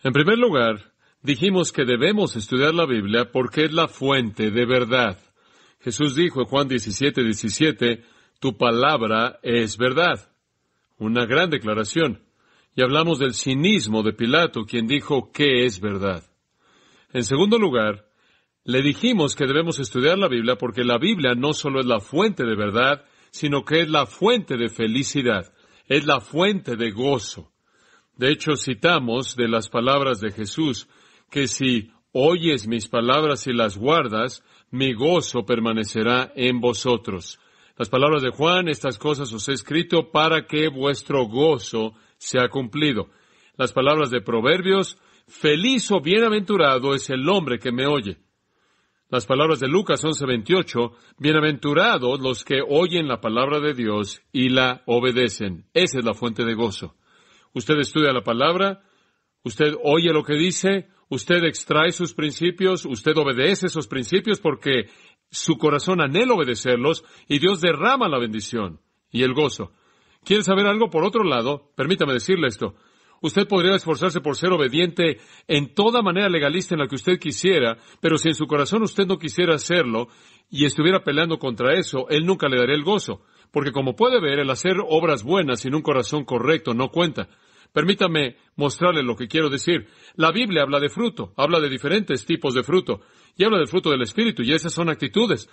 En primer lugar, dijimos que debemos estudiar la Biblia porque es la fuente de verdad. Jesús dijo en Juan 17:17, tu palabra es verdad. Una gran declaración. Y hablamos del cinismo de Pilato, quien dijo ¿qué es verdad? En segundo lugar, le dijimos que debemos estudiar la Biblia porque la Biblia no solo es la fuente de verdad, sino que es la fuente de felicidad, es la fuente de gozo. De hecho, citamos de las palabras de Jesús, que si oyes mis palabras y las guardas, mi gozo permanecerá en vosotros. Las palabras de Juan, estas cosas os he escrito para que vuestro gozo sea cumplido. Las palabras de Proverbios, feliz o bienaventurado es el hombre que me oye. Las palabras de Lucas 11:28, bienaventurados los que oyen la palabra de Dios y la obedecen. Esa es la fuente de gozo. Usted estudia la palabra, usted oye lo que dice, usted extrae sus principios, usted obedece esos principios porque su corazón anhela obedecerlos y Dios derrama la bendición y el gozo. ¿Quiere saber algo? Por otro lado, permítame decirle esto. Usted podría esforzarse por ser obediente en toda manera legalista en la que usted quisiera, pero si en su corazón usted no quisiera hacerlo y estuviera peleando contra eso, Él nunca le daría el gozo. Porque como puede ver, el hacer obras buenas sin un corazón correcto no cuenta. Permítame mostrarle lo que quiero decir. La Biblia habla de fruto, habla de diferentes tipos de fruto, y habla del fruto del Espíritu, y esas son actitudes.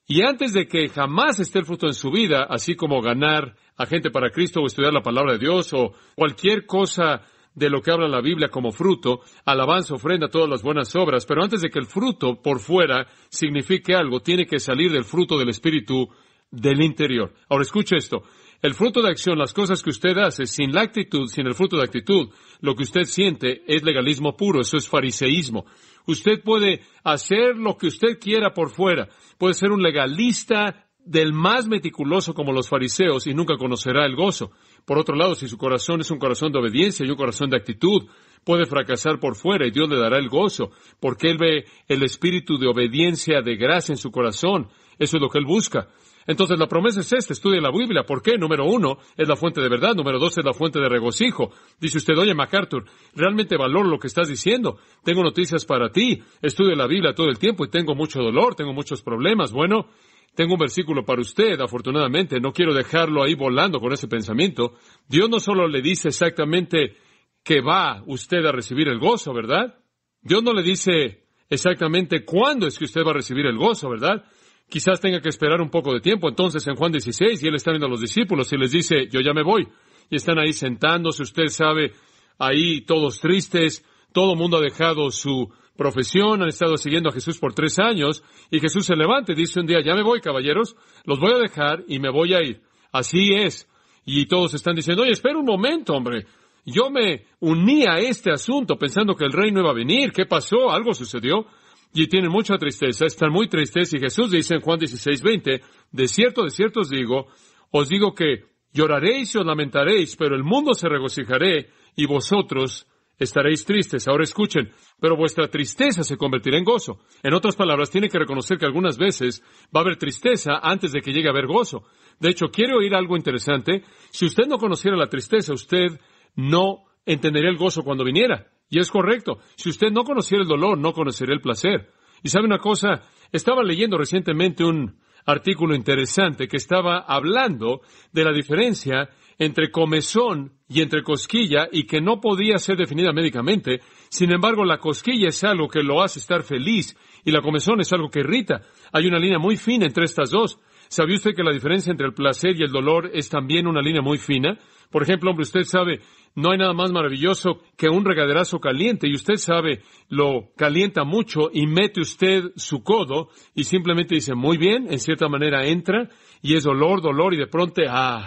Y antes de que jamás esté el fruto en su vida, así como ganar a gente para Cristo o estudiar la palabra de Dios o cualquier cosa de lo que habla la Biblia como fruto, alabanza, ofrenda, todas las buenas obras, pero antes de que el fruto por fuera signifique algo, tiene que salir del fruto del Espíritu del interior. Ahora escuche esto. El fruto de acción, las cosas que usted hace, sin la actitud, sin el fruto de actitud, lo que usted siente es legalismo puro, eso es fariseísmo. Usted puede hacer lo que usted quiera por fuera, puede ser un legalista del más meticuloso como los fariseos y nunca conocerá el gozo. Por otro lado, si su corazón es un corazón de obediencia y un corazón de actitud, puede fracasar por fuera y Dios le dará el gozo, porque Él ve el espíritu de obediencia, de gracia en su corazón. Eso es lo que Él busca. Entonces la promesa es esta, estudie la Biblia. ¿Por qué? Número 1, es la fuente de verdad. Número 2, es la fuente de regocijo. Dice usted, oye MacArthur, realmente valoro lo que estás diciendo. Tengo noticias para ti. Estudio la Biblia todo el tiempo y tengo mucho dolor, tengo muchos problemas. Bueno, tengo un versículo para usted, afortunadamente. No quiero dejarlo ahí volando con ese pensamiento. Dios no solo le dice exactamente que va usted a recibir el gozo, ¿verdad? Dios no le dice exactamente cuándo es que usted va a recibir el gozo, ¿verdad? Quizás tenga que esperar un poco de tiempo. Entonces, en Juan 16, y Él está viendo a los discípulos y les dice, yo ya me voy. Y están ahí sentándose, usted sabe, ahí todos tristes. Todo el mundo ha dejado su profesión, han estado siguiendo a Jesús por 3 años. Y Jesús se levanta y dice un día, ya me voy, caballeros, los voy a dejar y me voy a ir. Así es. Y todos están diciendo, oye, espera un momento, hombre. Yo me uní a este asunto pensando que el reino iba a venir. ¿Qué pasó? ¿Algo sucedió? Y tienen mucha tristeza, están muy tristes, y Jesús dice en Juan 16:20, de cierto os digo que lloraréis y os lamentaréis, pero el mundo se regocijaré, y vosotros estaréis tristes. Ahora escuchen, pero vuestra tristeza se convertirá en gozo. En otras palabras, tiene que reconocer que algunas veces va a haber tristeza antes de que llegue a haber gozo. De hecho, ¿quiere oír algo interesante? Si usted no conociera la tristeza, usted no entendería el gozo cuando viniera. Y es correcto. Si usted no conociera el dolor, no conocería el placer. Y sabe una cosa, estaba leyendo recientemente un artículo interesante que estaba hablando de la diferencia entre comezón y entre cosquilla y que no podía ser definida médicamente. Sin embargo, la cosquilla es algo que lo hace estar feliz y la comezón es algo que irrita. Hay una línea muy fina entre estas dos. ¿Sabía usted que la diferencia entre el placer y el dolor es también una línea muy fina? Por ejemplo, hombre, usted sabe, no hay nada más maravilloso que un regaderazo caliente, y usted sabe, lo calienta mucho y mete usted su codo y simplemente dice, muy bien, en cierta manera entra y es dolor, y de pronto,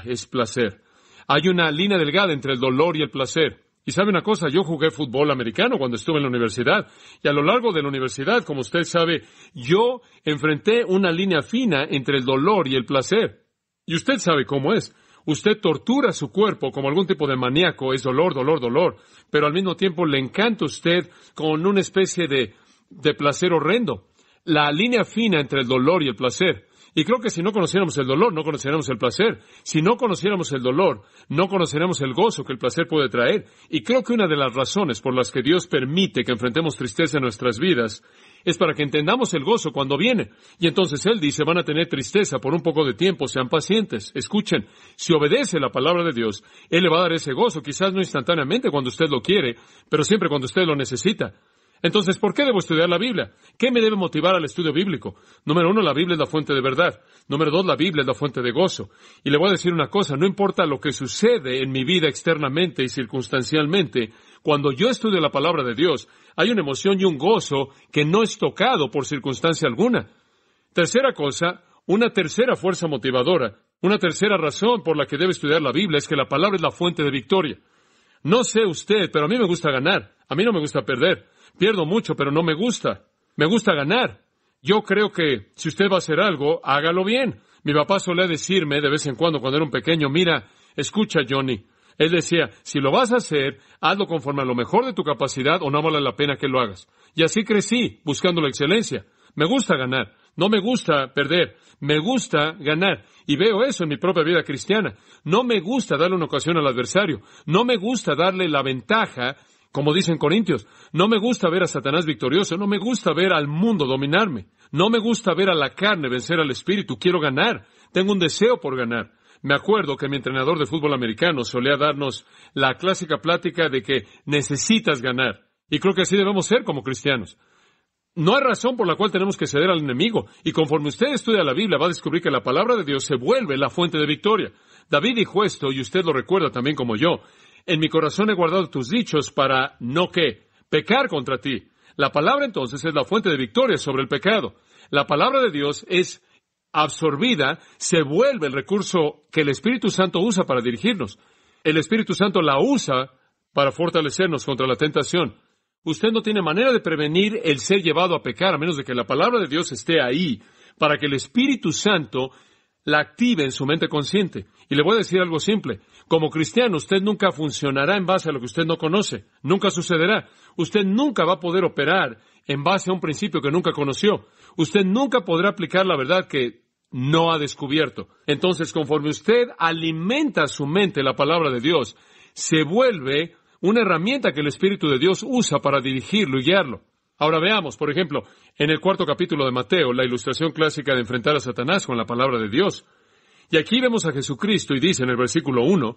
es placer. Hay una línea delgada entre el dolor y el placer. Y sabe una cosa, yo jugué fútbol americano cuando estuve en la universidad, y a lo largo de la universidad, como usted sabe, yo enfrenté una línea fina entre el dolor y el placer. Y usted sabe cómo es. Usted tortura su cuerpo como algún tipo de maníaco, es dolor, pero al mismo tiempo le encanta a usted con una especie de placer horrendo. La línea fina entre el dolor y el placer. Y creo que si no conociéramos el dolor, no conoceríamos el placer. Si no conociéramos el dolor, no conoceríamos el gozo que el placer puede traer. Y creo que una de las razones por las que Dios permite que enfrentemos tristeza en nuestras vidas es para que entendamos el gozo cuando viene. Y entonces Él dice, van a tener tristeza por un poco de tiempo, sean pacientes. Escuchen, si obedece la palabra de Dios, Él le va a dar ese gozo, quizás no instantáneamente cuando usted lo quiere, pero siempre cuando usted lo necesita. Entonces, ¿por qué debo estudiar la Biblia? ¿Qué me debe motivar al estudio bíblico? Número 1, la Biblia es la fuente de verdad. Número 2, la Biblia es la fuente de gozo. Y le voy a decir una cosa, no importa lo que sucede en mi vida externamente y circunstancialmente, cuando yo estudio la palabra de Dios, hay una emoción y un gozo que no es tocado por circunstancia alguna. Tercera cosa, una tercera fuerza motivadora, una tercera razón por la que debe estudiar la Biblia es que la palabra es la fuente de victoria. No sé usted, pero a mí me gusta ganar. A mí no me gusta perder. Pierdo mucho, pero no me gusta. Me gusta ganar. Yo creo que si usted va a hacer algo, hágalo bien. Mi papá solía decirme de vez en cuando era un pequeño, mira, escucha, Johnny. Él decía, si lo vas a hacer, hazlo conforme a lo mejor de tu capacidad o no vale la pena que lo hagas. Y así crecí, buscando la excelencia. Me gusta ganar. No me gusta perder. Me gusta ganar. Y veo eso en mi propia vida cristiana. No me gusta darle una ocasión al adversario. No me gusta darle la ventaja, como dicen Corintios. No me gusta ver a Satanás victorioso. No me gusta ver al mundo dominarme. No me gusta ver a la carne vencer al espíritu. Quiero ganar. Tengo un deseo por ganar. Me acuerdo que mi entrenador de fútbol americano solía darnos la clásica plática de que necesitas ganar. Y creo que así debemos ser como cristianos. No hay razón por la cual tenemos que ceder al enemigo. Y conforme usted estudia la Biblia, va a descubrir que la palabra de Dios se vuelve la fuente de victoria. David dijo esto, y usted lo recuerda también como yo. En mi corazón he guardado tus dichos para, ¿no qué? Pecar contra ti. La palabra entonces es la fuente de victoria sobre el pecado. La palabra de Dios es absorbida, se vuelve el recurso que el Espíritu Santo usa para dirigirnos. El Espíritu Santo la usa para fortalecernos contra la tentación. Usted no tiene manera de prevenir el ser llevado a pecar a menos de que la palabra de Dios esté ahí para que el Espíritu Santo la active en su mente consciente. Y le voy a decir algo simple. Como cristiano, usted nunca funcionará en base a lo que usted no conoce. Nunca sucederá. Usted nunca va a poder operar en base a un principio que nunca conoció. Usted nunca podrá aplicar la verdad que no ha descubierto. Entonces, conforme usted alimenta su mente la palabra de Dios, se vuelve una herramienta que el Espíritu de Dios usa para dirigirlo y guiarlo. Ahora veamos, por ejemplo, en el 4º capítulo de Mateo, la ilustración clásica de enfrentar a Satanás con la palabra de Dios. Y aquí vemos a Jesucristo y dice en el versículo 1,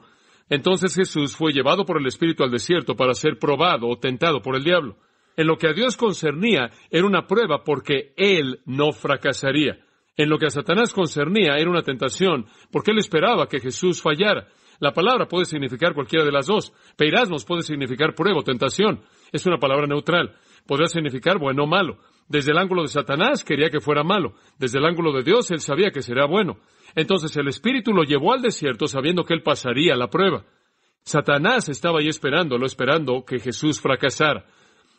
entonces Jesús fue llevado por el Espíritu al desierto para ser probado o tentado por el diablo. En lo que a Dios concernía era una prueba porque Él no fracasaría. En lo que a Satanás concernía era una tentación porque Él esperaba que Jesús fallara. La palabra puede significar cualquiera de las dos. Peirasmos puede significar prueba o tentación. Es una palabra neutral. Podría significar bueno o malo. Desde el ángulo de Satanás quería que fuera malo. Desde el ángulo de Dios Él sabía que sería bueno. Entonces el Espíritu lo llevó al desierto sabiendo que Él pasaría la prueba. Satanás estaba ahí esperando que Jesús fracasara.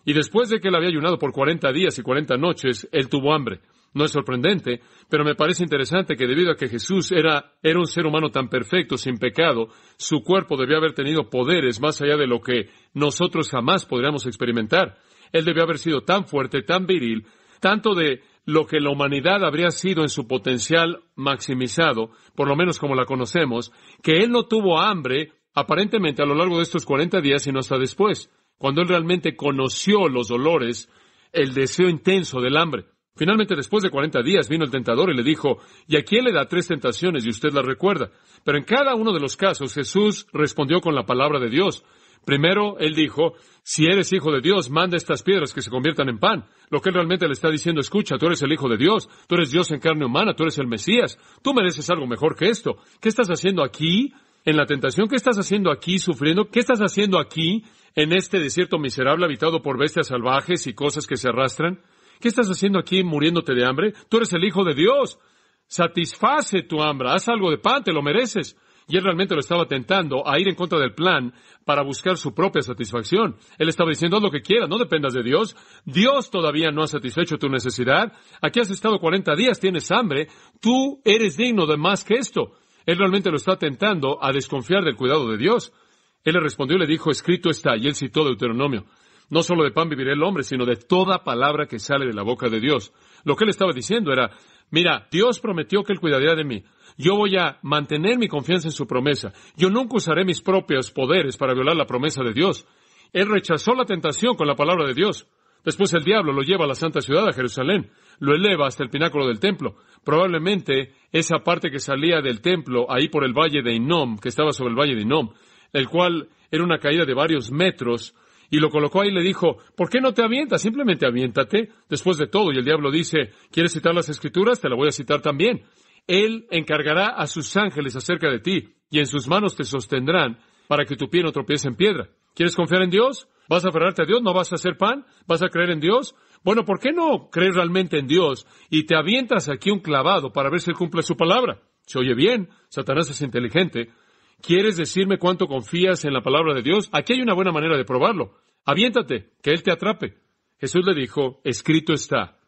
Y después de que Él había ayunado por 40 días y 40 noches, Él tuvo hambre. No es sorprendente, pero me parece interesante que debido a que Jesús era un ser humano tan perfecto, sin pecado, su cuerpo debía haber tenido poderes más allá de lo que nosotros jamás podríamos experimentar. Él debió haber sido tan fuerte, tan viril, tanto de lo que la humanidad habría sido en su potencial maximizado, por lo menos como la conocemos, que Él no tuvo hambre, aparentemente a lo largo de estos 40 días, sino hasta después, cuando Él realmente conoció los dolores, el deseo intenso del hambre. Finalmente, después de 40 días, vino el tentador y le dijo, y aquí Él le da 3 tentaciones y usted las recuerda. Pero en cada uno de los casos, Jesús respondió con la palabra de Dios. Primero, Él dijo, si eres hijo de Dios, manda estas piedras que se conviertan en pan. Lo que Él realmente le está diciendo, escucha, tú eres el Hijo de Dios, tú eres Dios en carne humana, tú eres el Mesías, tú mereces algo mejor que esto. ¿Qué estás haciendo aquí en la tentación? ¿Qué estás haciendo aquí sufriendo? ¿Qué estás haciendo aquí en este desierto miserable habitado por bestias salvajes y cosas que se arrastran? ¿Qué estás haciendo aquí muriéndote de hambre? Tú eres el Hijo de Dios. Satisface tu hambre. Haz algo de pan, te lo mereces. Y Él realmente lo estaba tentando a ir en contra del plan para buscar su propia satisfacción. Él estaba diciendo, haz lo que quieras, no dependas de Dios. Dios todavía no ha satisfecho tu necesidad. Aquí has estado 40 días, tienes hambre. Tú eres digno de más que esto. Él realmente lo está tentando a desconfiar del cuidado de Dios. Él le respondió y le dijo, escrito está, y Él citó Deuteronomio. No solo de pan vivirá el hombre, sino de toda palabra que sale de la boca de Dios. Lo que Él estaba diciendo era, Mira, Dios prometió que Él cuidaría de mí. Yo voy a mantener mi confianza en su promesa. Yo nunca usaré mis propios poderes para violar la promesa de Dios. Él rechazó la tentación con la palabra de Dios. Después el diablo lo lleva a la santa ciudad, a Jerusalén. Lo eleva hasta el pináculo del templo. Probablemente esa parte que salía del templo, ahí por el valle de Hinnom, que estaba sobre el valle de Hinnom, el cual era una caída de varios metros, y lo colocó ahí y le dijo, ¿por qué no te avientas? Simplemente aviéntate. Después de todo, y el diablo dice, ¿quieres citar las Escrituras? Te la voy a citar también. Él encargará a sus ángeles acerca de ti, y en sus manos te sostendrán para que tu pie no tropiece en piedra. ¿Quieres confiar en Dios? ¿Vas a aferrarte a Dios? ¿No vas a hacer pan? ¿Vas a creer en Dios? Bueno, ¿por qué no crees realmente en Dios y te avientas aquí un clavado para ver si Él cumple su palabra? Se oye bien, Satanás es inteligente. ¿Quieres decirme cuánto confías en la palabra de Dios? Aquí hay una buena manera de probarlo. Aviéntate, que Él te atrape. Jesús le dijo, escrito está,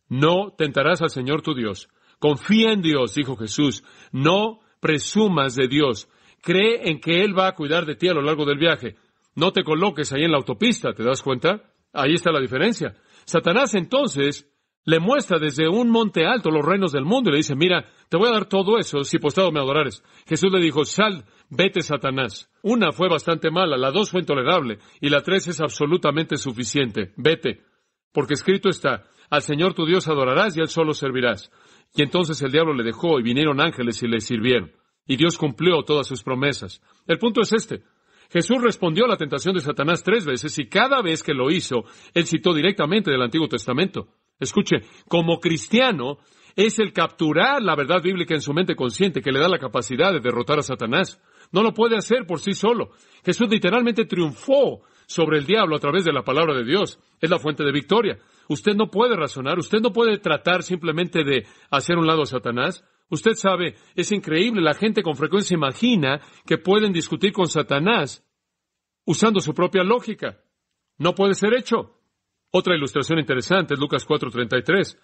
no tentarás al Señor tu Dios. Confía en Dios, dijo Jesús. No presumas de Dios. Cree en que Él va a cuidar de ti a lo largo del viaje. No te coloques ahí en la autopista, ¿te das cuenta? Ahí está la diferencia. Satanás entonces le muestra desde un monte alto los reinos del mundo y le dice, mira, te voy a dar todo eso si postrado me adorares. Jesús le dijo, sal, vete, Satanás. Una fue bastante mala, la 2 fue intolerable y la 3 es absolutamente suficiente. Vete, porque escrito está, al Señor tu Dios adorarás y a Él solo servirás. Y entonces el diablo le dejó y vinieron ángeles y le sirvieron. Y Dios cumplió todas sus promesas. El punto es este. Jesús respondió a la tentación de Satanás 3 veces y cada vez que lo hizo, Él citó directamente del Antiguo Testamento. Escuche, como cristiano, es el capturar la verdad bíblica en su mente consciente que le da la capacidad de derrotar a Satanás. No lo puede hacer por sí solo. Jesús literalmente triunfó sobre el diablo a través de la palabra de Dios. Es la fuente de victoria. Usted no puede razonar, usted no puede tratar simplemente de hacer un lado a Satanás. Usted sabe, es increíble, la gente con frecuencia imagina que pueden discutir con Satanás usando su propia lógica. No puede ser hecho. Otra ilustración interesante es Lucas 4:33.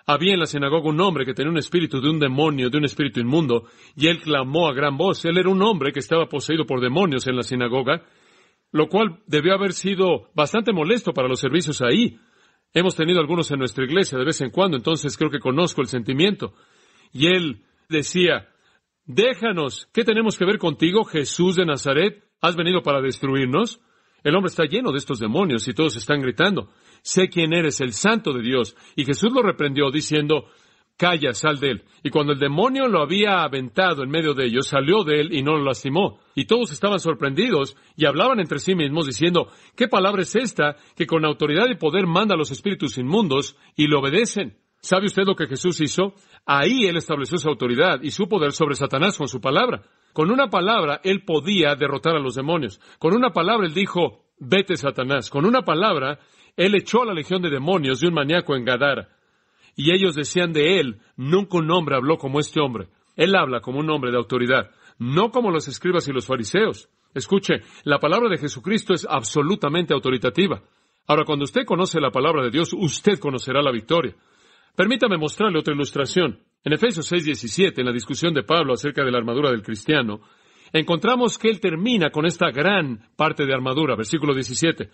Había en la sinagoga un hombre que tenía un espíritu de un demonio, de un espíritu inmundo, y él clamó a gran voz. Él era un hombre que estaba poseído por demonios en la sinagoga, lo cual debió haber sido bastante molesto para los servicios ahí. Hemos tenido algunos en nuestra iglesia de vez en cuando, entonces creo que conozco el sentimiento. Y él decía, déjanos, ¿qué tenemos que ver contigo, Jesús de Nazaret? ¿Has venido para destruirnos? El hombre está lleno de estos demonios y todos están gritando, sé quién eres, el Santo de Dios. Y Jesús lo reprendió diciendo, calla, sal de él. Y cuando el demonio lo había aventado en medio de ellos, salió de él y no lo lastimó. Y todos estaban sorprendidos y hablaban entre sí mismos diciendo, ¿qué palabra es esta que con autoridad y poder manda a los espíritus inmundos y le obedecen? ¿Sabe usted lo que Jesús hizo? Ahí Él estableció su autoridad y su poder sobre Satanás con su palabra. Con una palabra Él podía derrotar a los demonios. Con una palabra Él dijo, vete, Satanás. Con una palabra Él echó a la legión de demonios de un maníaco en Gadara. Y ellos decían de Él, nunca un hombre habló como este hombre. Él habla como un hombre de autoridad, no como los escribas y los fariseos. Escuche, la palabra de Jesucristo es absolutamente autoritativa. Ahora, cuando usted conoce la palabra de Dios, usted conocerá la victoria. Permítame mostrarle otra ilustración. En Efesios 6:17, en la discusión de Pablo acerca de la armadura del cristiano, encontramos que él termina con esta gran parte de armadura. Versículo 17.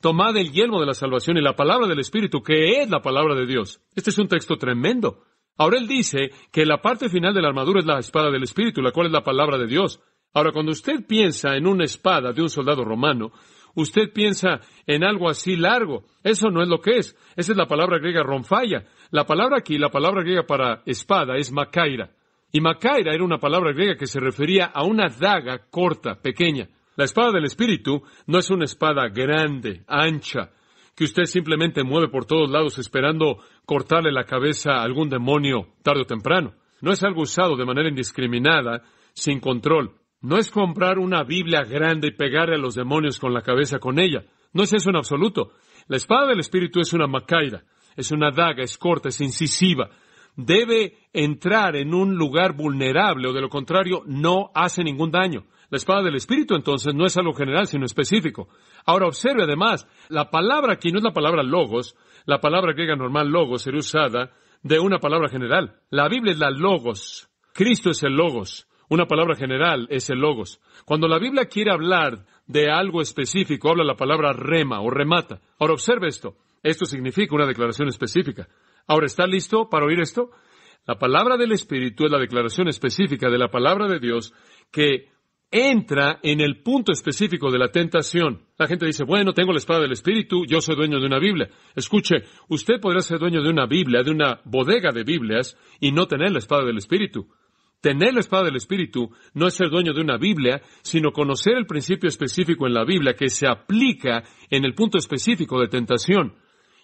Tomad el yelmo de la salvación y la palabra del Espíritu, que es la palabra de Dios. Este es un texto tremendo. Ahora él dice que la parte final de la armadura es la espada del Espíritu, la cual es la palabra de Dios. Ahora, cuando usted piensa en una espada de un soldado romano, usted piensa en algo así largo. Eso no es lo que es. Esa es la palabra griega ronfaya. La palabra aquí, la palabra griega para espada, es makaira. Y makaira era una palabra griega que se refería a una daga corta, pequeña. La espada del Espíritu no es una espada grande, ancha, que usted simplemente mueve por todos lados esperando cortarle la cabeza a algún demonio tarde o temprano. No es algo usado de manera indiscriminada, sin control. No es comprar una Biblia grande y pegarle a los demonios con la cabeza con ella. No es eso en absoluto. La espada del Espíritu es una makaira. Es una daga, es corta, es incisiva. Debe entrar en un lugar vulnerable o de lo contrario no hace ningún daño. La espada del Espíritu entonces no es algo general sino específico. Ahora observe además, la palabra aquí no es la palabra logos. La palabra griega normal logos sería usada de una palabra general. La Biblia es la logos. Cristo es el logos. Una palabra general es el logos. Cuando la Biblia quiere hablar de algo específico, habla la palabra rema o remata. Ahora observe esto. Esto significa una declaración específica. Ahora, ¿está listo para oír esto? La palabra del Espíritu es la declaración específica de la palabra de Dios que entra en el punto específico de la tentación. La gente dice, bueno, tengo la espada del Espíritu, yo soy dueño de una Biblia. Escuche, usted podrá ser dueño de una Biblia, de una bodega de Biblias, y no tener la espada del Espíritu. Tener la espada del Espíritu no es ser dueño de una Biblia, sino conocer el principio específico en la Biblia que se aplica en el punto específico de tentación.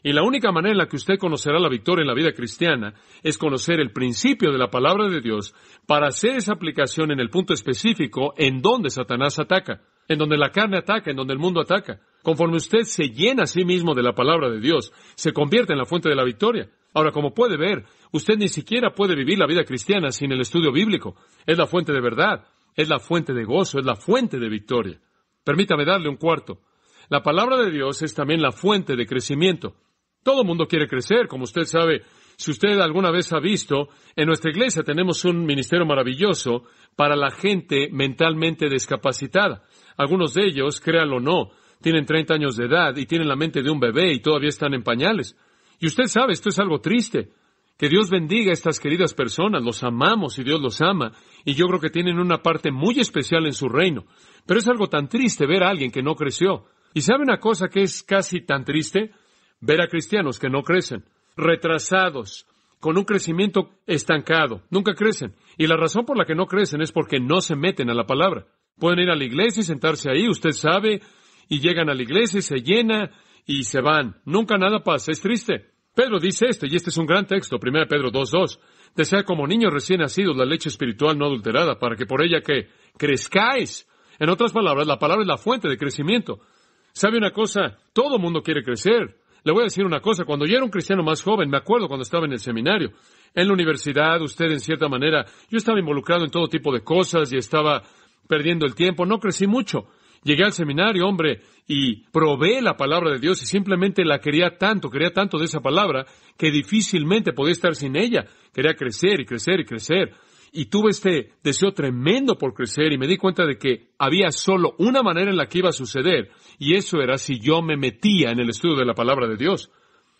Y la única manera en la que usted conocerá la victoria en la vida cristiana es conocer el principio de la palabra de Dios para hacer esa aplicación en el punto específico en donde Satanás ataca, en donde la carne ataca, en donde el mundo ataca. Conforme usted se llena a sí mismo de la palabra de Dios, se convierte en la fuente de la victoria. Ahora, como puede ver, usted ni siquiera puede vivir la vida cristiana sin el estudio bíblico. Es la fuente de verdad, es la fuente de gozo, es la fuente de victoria. Permítame darle un cuarto. La palabra de Dios es también la fuente de crecimiento. Todo el mundo quiere crecer, como usted sabe. Si usted alguna vez ha visto, en nuestra iglesia tenemos un ministerio maravilloso para la gente mentalmente discapacitada. Algunos de ellos, créanlo o no, tienen 30 años de edad y tienen la mente de un bebé y todavía están en pañales. Y usted sabe, esto es algo triste. Que Dios bendiga a estas queridas personas, los amamos y Dios los ama, y yo creo que tienen una parte muy especial en su reino. Pero es algo tan triste ver a alguien que no creció. ¿Y sabe una cosa que es casi tan triste? Ver a cristianos que no crecen, retrasados, con un crecimiento estancado, nunca crecen. Y la razón por la que no crecen es porque no se meten a la palabra. Pueden ir a la iglesia y sentarse ahí, usted sabe, y llegan a la iglesia y se llena y se van. Nunca nada pasa, es triste. Pedro dice esto, y este es un gran texto, 1 Pedro 2:2. Desea como niños recién nacidos la leche espiritual no adulterada, para que por ella que crezcáis. En otras palabras, la palabra es la fuente de crecimiento. ¿Sabe una cosa? Todo mundo quiere crecer. Le voy a decir una cosa, cuando yo era un cristiano más joven, me acuerdo cuando estaba en el seminario, en la universidad, usted en cierta manera, yo estaba involucrado en todo tipo de cosas y estaba perdiendo el tiempo, no crecí mucho. Llegué al seminario, hombre, y probé la palabra de Dios y simplemente la quería tanto de esa palabra, que difícilmente podía estar sin ella. Quería crecer y crecer y crecer. Y tuve este deseo tremendo por crecer y me di cuenta de que había solo una manera en la que iba a suceder, y eso era si yo me metía en el estudio de la palabra de Dios.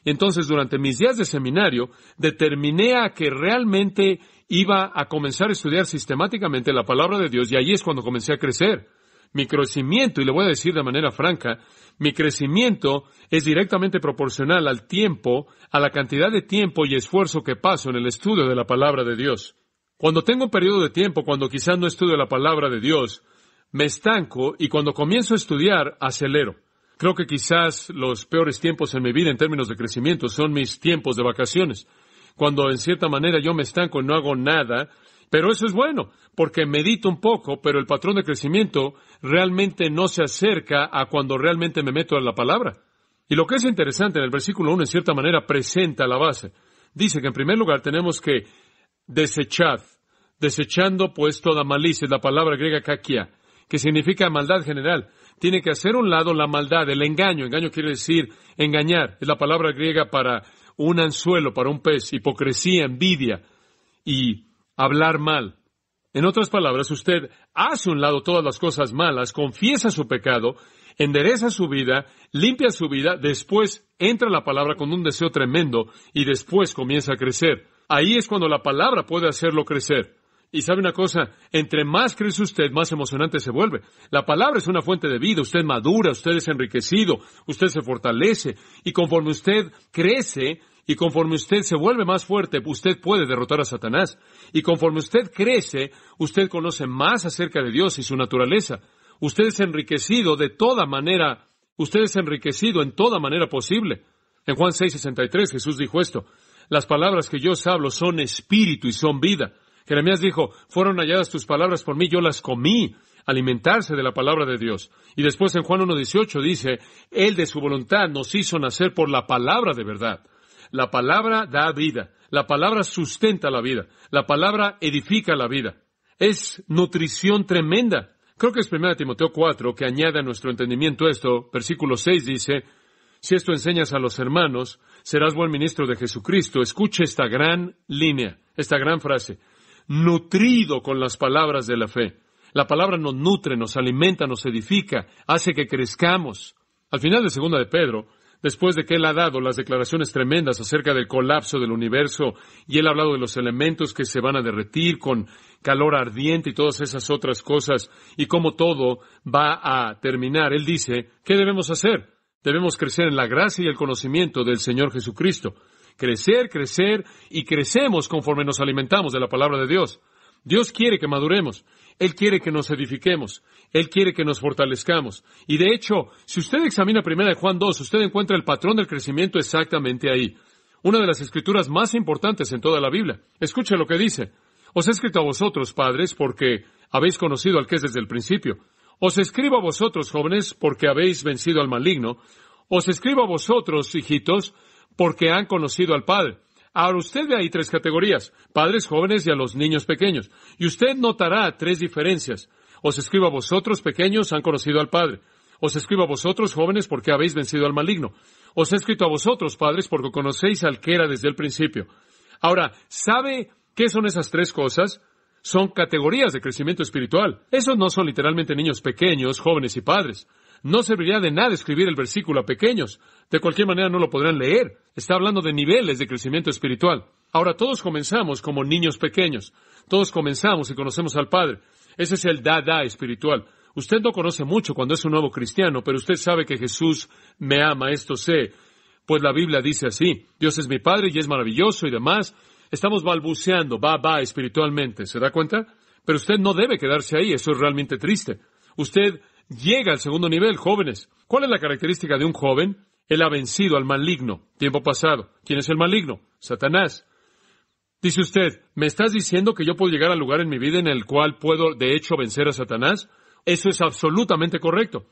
Entonces, durante mis días de seminario, determiné a que realmente iba a comenzar a estudiar sistemáticamente la palabra de Dios, y ahí es cuando comencé a crecer. Mi crecimiento, y le voy a decir de manera franca, mi crecimiento es directamente proporcional al tiempo, a la cantidad de tiempo y esfuerzo que paso en el estudio de la palabra de Dios. Cuando tengo un periodo de tiempo, cuando quizás no estudio la palabra de Dios, me estanco, y cuando comienzo a estudiar, acelero. Creo que quizás los peores tiempos en mi vida en términos de crecimiento son mis tiempos de vacaciones, cuando en cierta manera yo me estanco y no hago nada, pero eso es bueno, porque medito un poco, pero el patrón de crecimiento realmente no se acerca a cuando realmente me meto en la palabra. Y lo que es interesante, en el versículo 1, en cierta manera, presenta la base. Dice que en primer lugar tenemos que desechad, desechando pues toda malicia, es la palabra griega kakia, que significa maldad general. Tiene que hacer a un lado la maldad, el engaño. Engaño quiere decir engañar. Es la palabra griega para un anzuelo, para un pez, hipocresía, envidia y hablar mal. En otras palabras, usted hace a un lado todas las cosas malas, confiesa su pecado, endereza su vida, limpia su vida, después entra la palabra con un deseo tremendo y después comienza a crecer. Ahí es cuando la palabra puede hacerlo crecer. Y sabe una cosa, entre más crece usted, más emocionante se vuelve. La palabra es una fuente de vida, usted madura, usted es enriquecido, usted se fortalece, y conforme usted crece, y conforme usted se vuelve más fuerte, usted puede derrotar a Satanás. Y conforme usted crece, usted conoce más acerca de Dios y su naturaleza. Usted es enriquecido de toda manera, usted es enriquecido en toda manera posible. En Juan 6:63 Jesús dijo esto: las palabras que yo os hablo son espíritu y son vida. Jeremías dijo, fueron halladas tus palabras por mí, yo las comí. Alimentarse de la palabra de Dios. Y después en Juan 1:18 dice, Él de su voluntad nos hizo nacer por la palabra de verdad. La palabra da vida. La palabra sustenta la vida. La palabra edifica la vida. Es nutrición tremenda. Creo que es 1 Timoteo 4 que añade a nuestro entendimiento esto. Versículo 6 dice, si esto enseñas a los hermanos, serás buen ministro de Jesucristo. Escuche esta gran línea, esta gran frase. Nutrido con las palabras de la fe. La palabra nos nutre, nos alimenta, nos edifica, hace que crezcamos. Al final de 2 de Pedro, Después de que Él ha dado las declaraciones tremendas acerca del colapso del universo, y Él ha hablado de los elementos que se van a derretir con calor ardiente y todas esas otras cosas, y cómo todo va a terminar, Él dice, ¿qué debemos hacer? Debemos crecer en la gracia y el conocimiento del Señor Jesucristo. Crecer, crecer, y crecemos conforme nos alimentamos de la palabra de Dios. Dios quiere que maduremos. Él quiere que nos edifiquemos. Él quiere que nos fortalezcamos. Y de hecho, si usted examina 1 Juan 2, usted encuentra el patrón del crecimiento exactamente ahí. Una de las escrituras más importantes en toda la Biblia. Escuche lo que dice. Os he escrito a vosotros, padres, porque habéis conocido al que es desde el principio. Os escribo a vosotros, jóvenes, porque habéis vencido al maligno. Os escribo a vosotros, hijitos, porque han conocido al Padre. Ahora usted ve ahí 3 categorías, padres, jóvenes y a los niños pequeños. Y usted notará 3 diferencias. Os escribo a vosotros, pequeños, han conocido al Padre. Os escribo a vosotros, jóvenes, porque habéis vencido al maligno. Os he escrito a vosotros, padres, porque conocéis al que era desde el principio. Ahora, ¿sabe qué son esas 3 cosas? Son categorías de crecimiento espiritual. Esos no son literalmente niños pequeños, jóvenes y padres. No serviría de nada escribir el versículo a pequeños. De cualquier manera no lo podrán leer. Está hablando de niveles de crecimiento espiritual. Ahora, todos comenzamos como niños pequeños. Todos comenzamos y conocemos al Padre. Ese es el da espiritual. Usted no conoce mucho cuando es un nuevo cristiano, pero usted sabe que Jesús me ama, esto sé. Pues la Biblia dice así. Dios es mi Padre y es maravilloso y demás. Estamos balbuceando, espiritualmente. ¿Se da cuenta? Pero usted no debe quedarse ahí. Eso es realmente triste. Usted llega al segundo nivel, jóvenes. ¿Cuál es la característica de un joven? Él ha vencido al maligno. Tiempo pasado. ¿Quién es el maligno? Satanás. Dice usted, ¿me estás diciendo que yo puedo llegar al lugar en mi vida en el cual puedo, de hecho, vencer a Satanás? Eso es absolutamente correcto.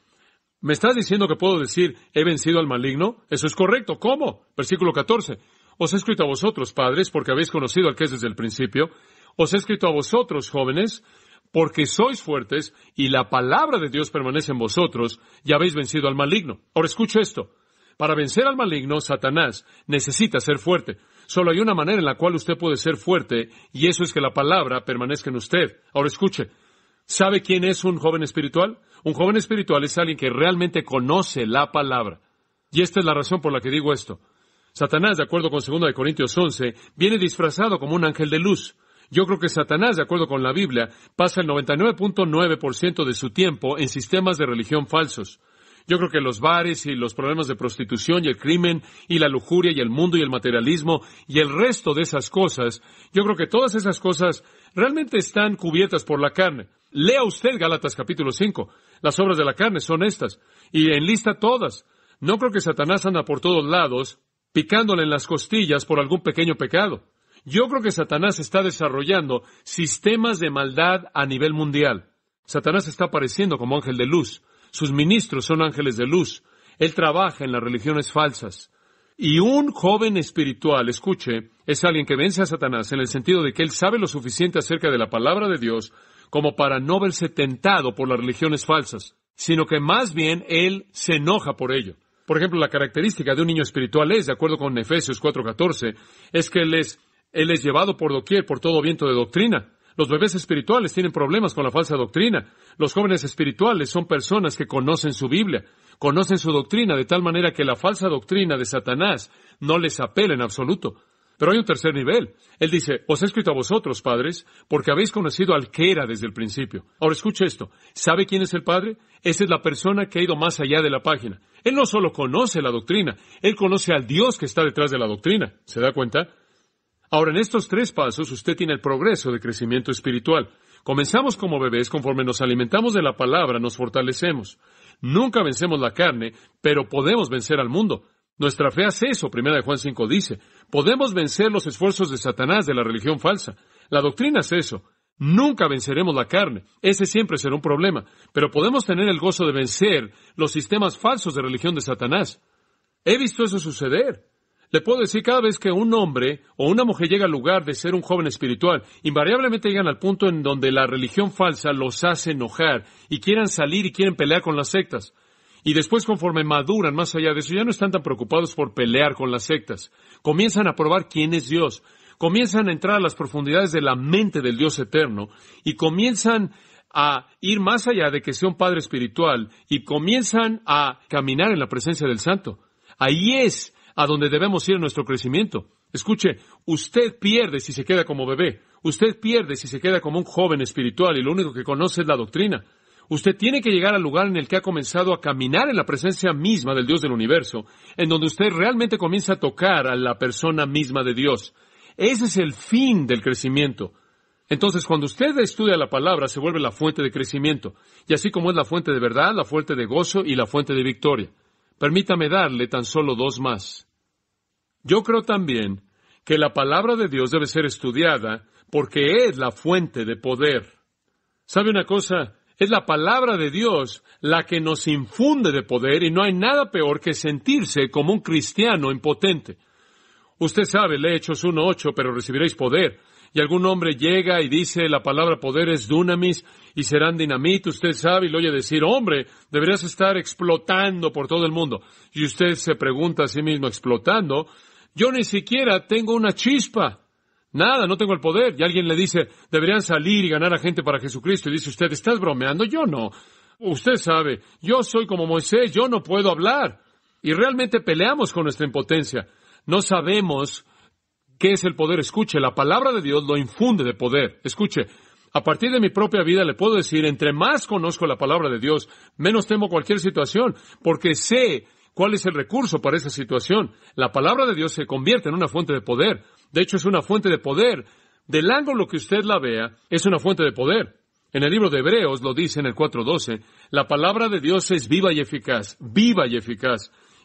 ¿Me estás diciendo que puedo decir, he vencido al maligno? Eso es correcto. ¿Cómo? Versículo 14. Os he escrito a vosotros, padres, porque habéis conocido al que es desde el principio. Os he escrito a vosotros, jóvenes, porque sois fuertes y la palabra de Dios permanece en vosotros y habéis vencido al maligno. Ahora escuche esto. Para vencer al maligno, Satanás necesita ser fuerte. Solo hay una manera en la cual usted puede ser fuerte y eso es que la palabra permanezca en usted. Ahora escuche. ¿Sabe quién es un joven espiritual? Un joven espiritual es alguien que realmente conoce la palabra. Y esta es la razón por la que digo esto. Satanás, de acuerdo con 2 Corintios 11, viene disfrazado como un ángel de luz. Yo creo que Satanás, de acuerdo con la Biblia, pasa el 99.9% de su tiempo en sistemas de religión falsos. Yo creo que los bares y los problemas de prostitución y el crimen y la lujuria y el mundo y el materialismo y el resto de esas cosas, yo creo que todas esas cosas realmente están cubiertas por la carne. Lea usted Gálatas capítulo 5. Las obras de la carne son estas. Y enlista todas. No creo que Satanás anda por todos lados picándole en las costillas por algún pequeño pecado. Yo creo que Satanás está desarrollando sistemas de maldad a nivel mundial. Satanás está apareciendo como ángel de luz. Sus ministros son ángeles de luz. Él trabaja en las religiones falsas. Y un joven espiritual, escuche, es alguien que vence a Satanás en el sentido de que él sabe lo suficiente acerca de la palabra de Dios como para no verse tentado por las religiones falsas, sino que más bien él se enoja por ello. Por ejemplo, la característica de un niño espiritual es, de acuerdo con Efesios 4:14, es que él es llevado por doquier por todo viento de doctrina. Los bebés espirituales tienen problemas con la falsa doctrina. Los jóvenes espirituales son personas que conocen su Biblia, conocen su doctrina, de tal manera que la falsa doctrina de Satanás no les apela en absoluto. Pero hay un tercer nivel. Él dice, os he escrito a vosotros, padres, porque habéis conocido al que era desde el principio. Ahora escuche esto. ¿Sabe quién es el Padre? Esa es la persona que ha ido más allá de la página. Él no solo conoce la doctrina, él conoce al Dios que está detrás de la doctrina. ¿Se da cuenta? Ahora, en estos 3 pasos, usted tiene el progreso de crecimiento espiritual. Comenzamos como bebés, conforme nos alimentamos de la palabra, nos fortalecemos. Nunca vencemos la carne, pero podemos vencer al mundo. Nuestra fe hace eso, 1 Juan 5 dice. Podemos vencer los esfuerzos de Satanás, de la religión falsa. La doctrina es eso. Nunca venceremos la carne. Ese siempre será un problema. Pero podemos tener el gozo de vencer los sistemas falsos de religión de Satanás. He visto eso suceder. Le puedo decir, cada vez que un hombre o una mujer llega al lugar de ser un joven espiritual, invariablemente llegan al punto en donde la religión falsa los hace enojar y quieran salir y quieren pelear con las sectas. Y después, conforme maduran más allá de eso, ya no están tan preocupados por pelear con las sectas. Comienzan a probar quién es Dios. Comienzan a entrar a las profundidades de la mente del Dios eterno y comienzan a ir más allá de que sea un padre espiritual y comienzan a caminar en la presencia del Santo. Ahí es a donde debemos ir en nuestro crecimiento. Escuche, usted pierde si se queda como bebé. Usted pierde si se queda como un joven espiritual y lo único que conoce es la doctrina. Usted tiene que llegar al lugar en el que ha comenzado a caminar en la presencia misma del Dios del universo, en donde usted realmente comienza a tocar a la persona misma de Dios. Ese es el fin del crecimiento. Entonces, cuando usted estudia la palabra, se vuelve la fuente de crecimiento, y así como es la fuente de verdad, la fuente de gozo y la fuente de victoria. Permítame darle tan solo dos más. Yo creo también que la palabra de Dios debe ser estudiada porque es la fuente de poder. ¿Sabe una cosa? Es la palabra de Dios la que nos infunde de poder y no hay nada peor que sentirse como un cristiano impotente. Usted sabe, lee Hechos 1:8, pero recibiréis poder. Y algún hombre llega y dice, la palabra poder es dunamis y serán dinamita. Usted sabe y lo oye decir, hombre, deberías estar explotando por todo el mundo. Y usted se pregunta a sí mismo, ¿explotando? Yo ni siquiera tengo una chispa. Nada, no tengo el poder. Y alguien le dice, deberían salir y ganar a gente para Jesucristo. Y dice usted, ¿estás bromeando? Yo no. Usted sabe, yo soy como Moisés, yo no puedo hablar. Y realmente peleamos con nuestra impotencia. No sabemos qué es el poder. Escuche, la palabra de Dios lo infunde de poder. Escuche, a partir de mi propia vida le puedo decir, entre más conozco la palabra de Dios, menos temo cualquier situación, porque sé cuál es el recurso para esa situación. La palabra de Dios se convierte en una fuente de poder. De hecho, es una fuente de poder. Del ángulo que usted la vea, es una fuente de poder. En el libro de Hebreos lo dice en el 4:12, la palabra de Dios es viva y eficaz,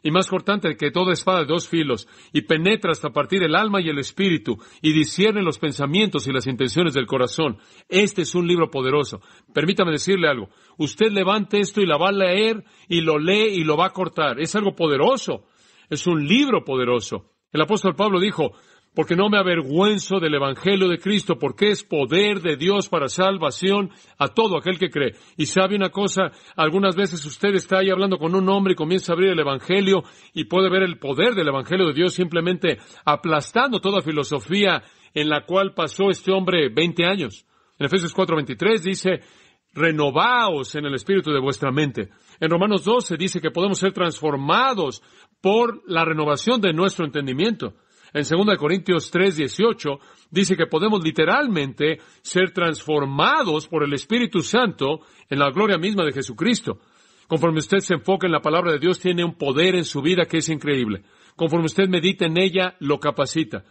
y más cortante que toda espada de dos filos, y penetra hasta partir el alma y el espíritu, y discierne los pensamientos y las intenciones del corazón. Este es un libro poderoso. Permítame decirle algo. Usted levante esto y la va a leer, y lo lee y lo va a cortar. Es algo poderoso. Es un libro poderoso. El apóstol Pablo dijo, porque no me avergüenzo del evangelio de Cristo, porque es poder de Dios para salvación a todo aquel que cree. Y sabe una cosa, algunas veces usted está ahí hablando con un hombre y comienza a abrir el evangelio y puede ver el poder del evangelio de Dios simplemente aplastando toda filosofía en la cual pasó este hombre 20 años. En Efesios 4:23 dice, renovaos en el espíritu de vuestra mente. En Romanos 12 dice que podemos ser transformados por la renovación de nuestro entendimiento. En 2 Corintios 3:18 dice que podemos literalmente ser transformados por el Espíritu Santo en la gloria misma de Jesucristo. Conforme usted se enfoca en la palabra de Dios, tiene un poder en su vida que es increíble. Conforme usted medita en ella, lo capacita.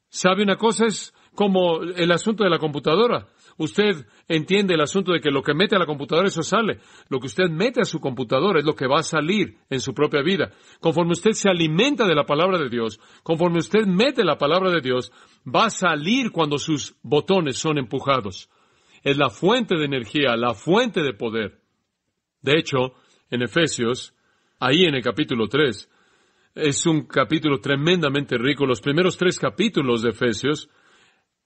¿Sabe una cosa? Es como el asunto de la computadora. Usted entiende el asunto de que lo que mete a la computadora, eso sale. Lo que usted mete a su computadora es lo que va a salir en su propia vida. Conforme usted se alimenta de la palabra de Dios, conforme usted mete la palabra de Dios, va a salir cuando sus botones son empujados. Es la fuente de energía, la fuente de poder. De hecho, en Efesios, ahí en el capítulo 3, es un capítulo tremendamente rico. Los primeros 3 capítulos de Efesios,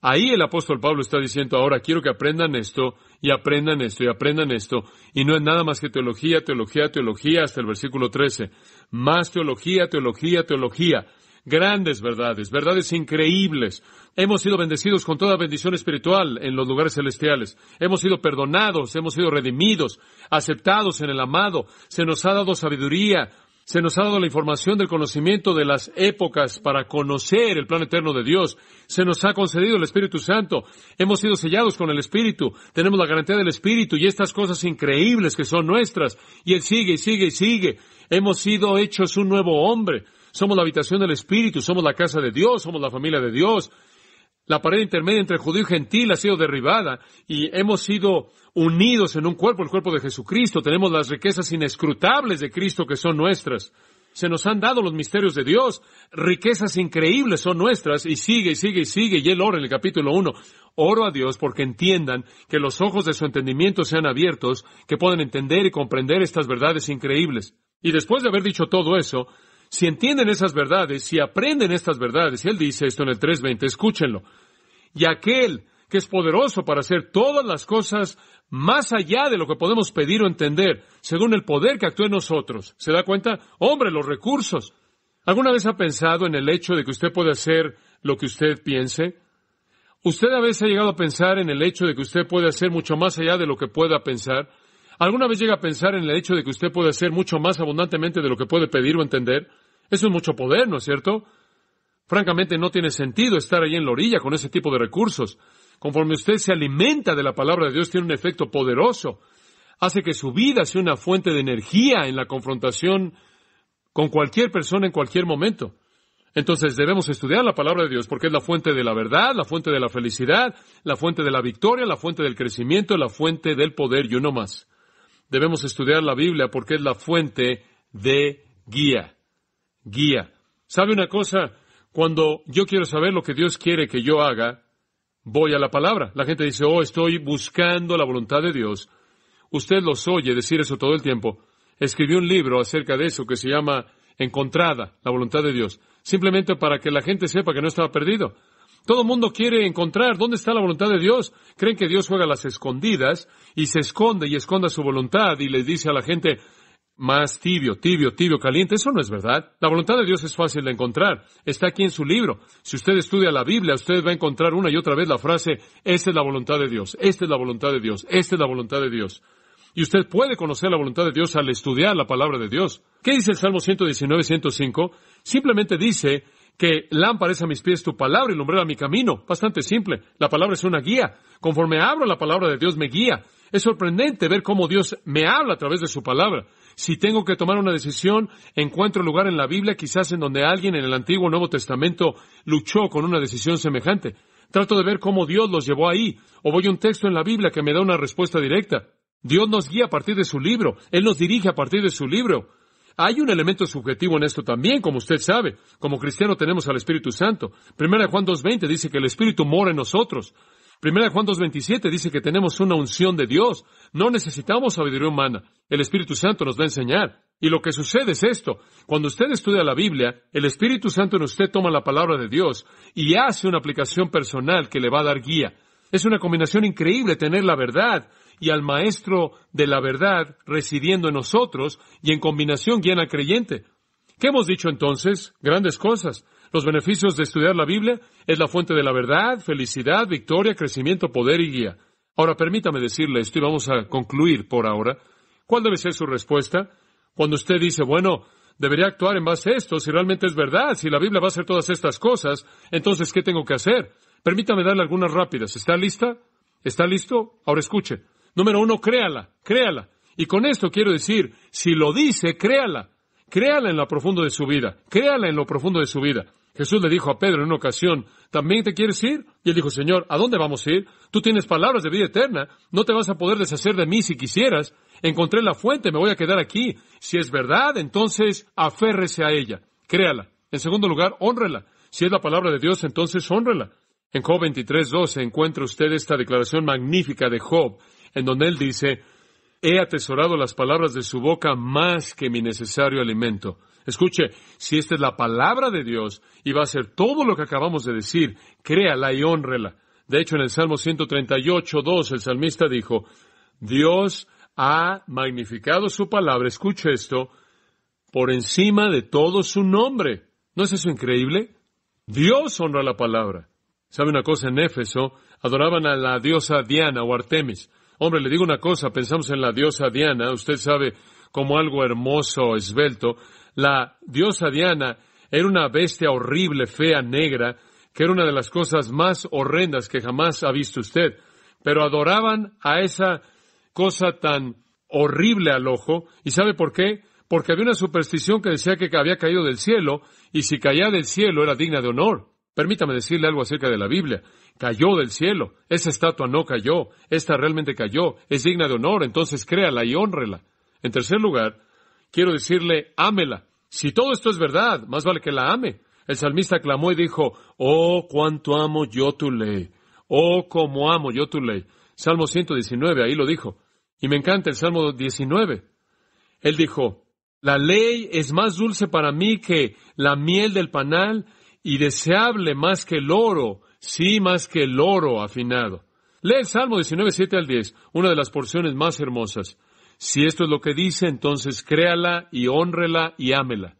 ahí el apóstol Pablo está diciendo, ahora quiero que aprendan esto, y aprendan esto, y aprendan esto. Y no es nada más que teología, teología, teología, hasta el versículo 13. Más teología, teología, teología. Grandes verdades, verdades increíbles. Hemos sido bendecidos con toda bendición espiritual en los lugares celestiales. Hemos sido perdonados, hemos sido redimidos, aceptados en el amado. Se nos ha dado sabiduría. Se nos ha dado la información del conocimiento de las épocas para conocer el plan eterno de Dios. Se nos ha concedido el Espíritu Santo. Hemos sido sellados con el Espíritu. Tenemos la garantía del Espíritu y estas cosas increíbles que son nuestras. Y Él sigue y sigue y sigue. Hemos sido hechos un nuevo hombre. Somos la habitación del Espíritu. Somos la casa de Dios. Somos la familia de Dios. La pared intermedia entre judío y gentil ha sido derribada y hemos sido unidos en un cuerpo, el cuerpo de Jesucristo. Tenemos las riquezas inescrutables de Cristo que son nuestras. Se nos han dado los misterios de Dios. Riquezas increíbles son nuestras y sigue y sigue y sigue. Y él ora en el capítulo 1. Oro a Dios porque entiendan que los ojos de su entendimiento sean abiertos, que puedan entender y comprender estas verdades increíbles. Y después de haber dicho todo eso, si entienden esas verdades, si aprenden estas verdades, y él dice esto en el 3:20, escúchenlo. Y aquel que es poderoso para hacer todas las cosas más allá de lo que podemos pedir o entender, según el poder que actúa en nosotros. ¿Se da cuenta? Hombre, los recursos. ¿Alguna vez ha pensado en el hecho de que usted puede hacer lo que usted piense? ¿Usted a veces ha llegado a pensar en el hecho de que usted puede hacer mucho más allá de lo que pueda pensar? ¿Alguna vez llega a pensar en el hecho de que usted puede hacer mucho más abundantemente de lo que puede pedir o entender? Eso es mucho poder, ¿no es cierto? Francamente, no tiene sentido estar ahí en la orilla con ese tipo de recursos. Conforme usted se alimenta de la palabra de Dios, tiene un efecto poderoso. Hace que su vida sea una fuente de energía en la confrontación con cualquier persona en cualquier momento. Entonces debemos estudiar la palabra de Dios porque es la fuente de la verdad, la fuente de la felicidad, la fuente de la victoria, la fuente del crecimiento, la fuente del poder y uno más. Debemos estudiar la Biblia porque es la fuente de guía. Guía. ¿Sabe una cosa? Cuando yo quiero saber lo que Dios quiere que yo haga, voy a la palabra. La gente dice, estoy buscando la voluntad de Dios. Usted los oye decir eso todo el tiempo. Escribió un libro acerca de eso que se llama Encontrada, la voluntad de Dios. Simplemente para que la gente sepa que no estaba perdido. Todo el mundo quiere encontrar dónde está la voluntad de Dios. Creen que Dios juega a las escondidas y se esconde y esconda su voluntad y les dice a la gente, más tibio, caliente. Eso no es verdad. La voluntad de Dios es fácil de encontrar. Está aquí en su libro. Si usted estudia la Biblia, usted va a encontrar una y otra vez la frase, esta es la voluntad de Dios, esta es la voluntad de Dios, esta es la voluntad de Dios. Y usted puede conocer la voluntad de Dios al estudiar la palabra de Dios. ¿Qué dice el Salmo 119, 105? Simplemente dice que lámpara es a mis pies tu palabra y lumbrera mi camino. Bastante simple. La palabra es una guía. Conforme abro la palabra de Dios me guía. Es sorprendente ver cómo Dios me habla a través de su palabra. Si tengo que tomar una decisión, encuentro lugar en la Biblia, quizás en donde alguien en el Antiguo o Nuevo Testamento luchó con una decisión semejante. Trato de ver cómo Dios los llevó ahí. O voy a un texto en la Biblia que me da una respuesta directa. Dios nos guía a partir de su libro. Él nos dirige a partir de su libro. Hay un elemento subjetivo en esto también, como usted sabe. Como cristiano tenemos al Espíritu Santo. 1 Juan 2:20 dice que el Espíritu mora en nosotros. 1 Juan 2:27 dice que tenemos una unción de Dios. No necesitamos sabiduría humana. El Espíritu Santo nos va a enseñar. Y lo que sucede es esto. Cuando usted estudia la Biblia, el Espíritu Santo en usted toma la palabra de Dios y hace una aplicación personal que le va a dar guía. Es una combinación increíble tener la verdad y al maestro de la verdad residiendo en nosotros y en combinación guían al creyente. ¿Qué hemos dicho entonces? Grandes cosas. Los beneficios de estudiar la Biblia es la fuente de la verdad, felicidad, victoria, crecimiento, poder y guía. Ahora permítame decirle esto y vamos a concluir por ahora. ¿Cuál debe ser su respuesta? Cuando usted dice, debería actuar en base a esto, si realmente es verdad, si la Biblia va a hacer todas estas cosas, entonces, ¿qué tengo que hacer? Permítame darle algunas rápidas. ¿Está lista? ¿Está listo? Ahora escuche. Número 1, créala. Y con esto quiero decir, si lo dice, créala. Créala en lo profundo de su vida. Créala en lo profundo de su vida. Jesús le dijo a Pedro en una ocasión, ¿también te quieres ir? Y él dijo, Señor, ¿a dónde vamos a ir? Tú tienes palabras de vida eterna. No te vas a poder deshacer de mí si quisieras. Encontré la fuente, me voy a quedar aquí. Si es verdad, entonces aférrese a ella. Créala. En segundo lugar, hónrela. Si es la palabra de Dios, entonces hónrela. En Job 23:12 encuentra usted esta declaración magnífica de Job, en donde él dice, he atesorado las palabras de su boca más que mi necesario alimento. Escuche, si esta es la palabra de Dios y va a ser todo lo que acabamos de decir, créala y hónrela. De hecho, en el Salmo 138:2 el salmista dijo, Dios ha magnificado su palabra, escuche esto, por encima de todo su nombre. ¿No es eso increíble? Dios honra la palabra. ¿Sabe una cosa? En Éfeso adoraban a la diosa Diana o Artemis. Hombre, le digo una cosa, pensamos en la diosa Diana, usted sabe, como algo hermoso, esbelto. La diosa Diana era una bestia horrible, fea, negra, que era una de las cosas más horrendas que jamás ha visto usted. Pero adoraban a esa cosa tan horrible al ojo. ¿Y sabe por qué? Porque había una superstición que decía que había caído del cielo, y si caía del cielo era digna de honor. Permítame decirle algo acerca de la Biblia. Cayó del cielo. Esa estatua no cayó. Esta realmente cayó. Es digna de honor. Entonces créala y hónrela. En tercer lugar, quiero decirle, ámela. Si todo esto es verdad, más vale que la ame. El salmista clamó y dijo, oh, cuánto amo yo tu ley. Oh, cómo amo yo tu ley. Salmo 119, ahí lo dijo. Y me encanta el Salmo 19. Él dijo, la ley es más dulce para mí que la miel del panal, y deseable más que el oro, sí, más que el oro afinado. Lee el Salmo 19, 7 al 10, una de las porciones más hermosas. Si esto es lo que dice, entonces créala y hónrela y ámela.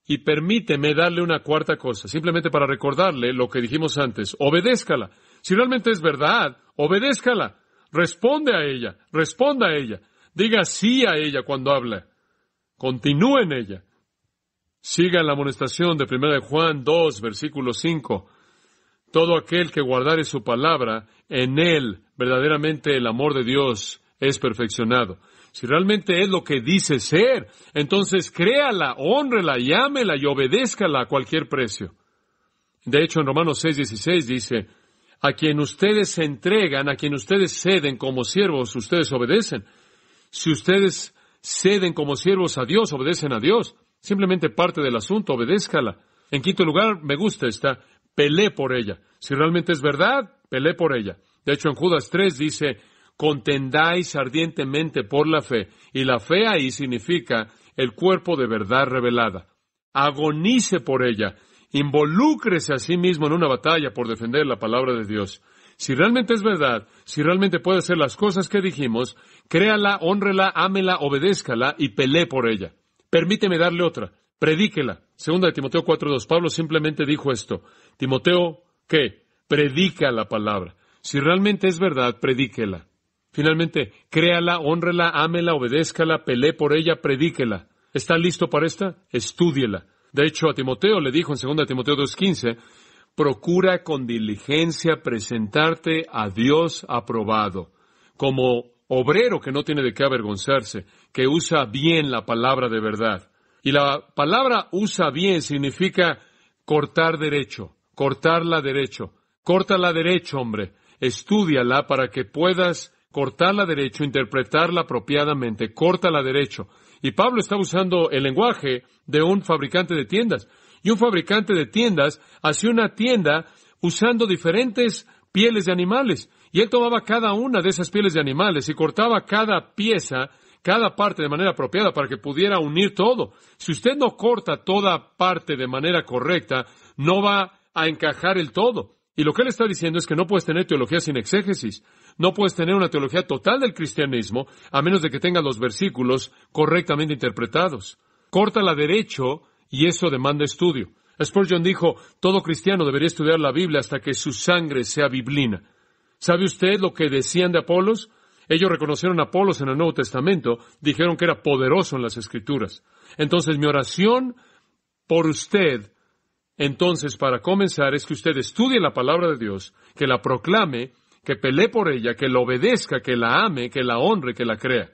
Y permíteme darle una cuarta cosa, simplemente para recordarle lo que dijimos antes. Obedézcala. Si realmente es verdad, obedézcala. Responda a ella. Diga sí a ella cuando habla. Continúe en ella. Sigan la amonestación de 1 Juan 2, versículo 5. Todo aquel que guardare su palabra, en él verdaderamente el amor de Dios es perfeccionado. Si realmente es lo que dice ser, entonces créala, hónrela y ámela y obedézcala a cualquier precio. De hecho, en Romanos 6:16 dice, a quien ustedes se entregan, a quien ustedes ceden como siervos, ustedes obedecen. Si ustedes ceden como siervos a Dios, obedecen a Dios. Simplemente parte del asunto, obedézcala. En quinto lugar, me gusta esta, pelé por ella. Si realmente es verdad, pelé por ella. De hecho, en Judas 3 dice, contendáis ardientemente por la fe. Y la fe ahí significa el cuerpo de verdad revelada. Agonice por ella. Involúcrese a sí mismo en una batalla por defender la palabra de Dios. Si realmente es verdad, si realmente puede hacer las cosas que dijimos, créala, hónrela, ámela, obedézcala y pelee por ella. Permíteme darle otra. Predíquela. Segunda de Timoteo 4:2. Pablo simplemente dijo esto. Timoteo, ¿qué? Predica la palabra. Si realmente es verdad, predíquela. Finalmente, créala, hónrela, ámela, obedézcala, pelee por ella, predíquela. ¿Está listo para esta? Estúdiela. De hecho, a Timoteo le dijo en 2 Timoteo 2:15, procura con diligencia presentarte a Dios aprobado, como obrero que no tiene de qué avergonzarse, que usa bien la palabra de verdad. Y la palabra usa bien significa cortar derecho, cortarla derecho. Córtala derecho, hombre. Estúdiala para que puedas cortarla derecho, interpretarla apropiadamente. Córtala derecho. Y Pablo está usando el lenguaje de un fabricante de tiendas. Y un fabricante de tiendas hacía una tienda usando diferentes pieles de animales. Y él tomaba cada una de esas pieles de animales y cortaba cada pieza, cada parte de manera apropiada para que pudiera unir todo. Si usted no corta toda parte de manera correcta, no va a encajar el todo. Y lo que él está diciendo es que no puedes tener teología sin exégesis. No puedes tener una teología total del cristianismo a menos de que tengas los versículos correctamente interpretados. Córtala derecho y eso demanda estudio. Spurgeon dijo, todo cristiano debería estudiar la Biblia hasta que su sangre sea biblina. ¿Sabe usted lo que decían de Apolos? Ellos reconocieron a Apolos en el Nuevo Testamento, dijeron que era poderoso en las Escrituras. Entonces, mi oración por usted, entonces, para comenzar, es que usted estudie la palabra de Dios, que la proclame, que pelee por ella, que la obedezca, que la ame, que la honre, que la crea.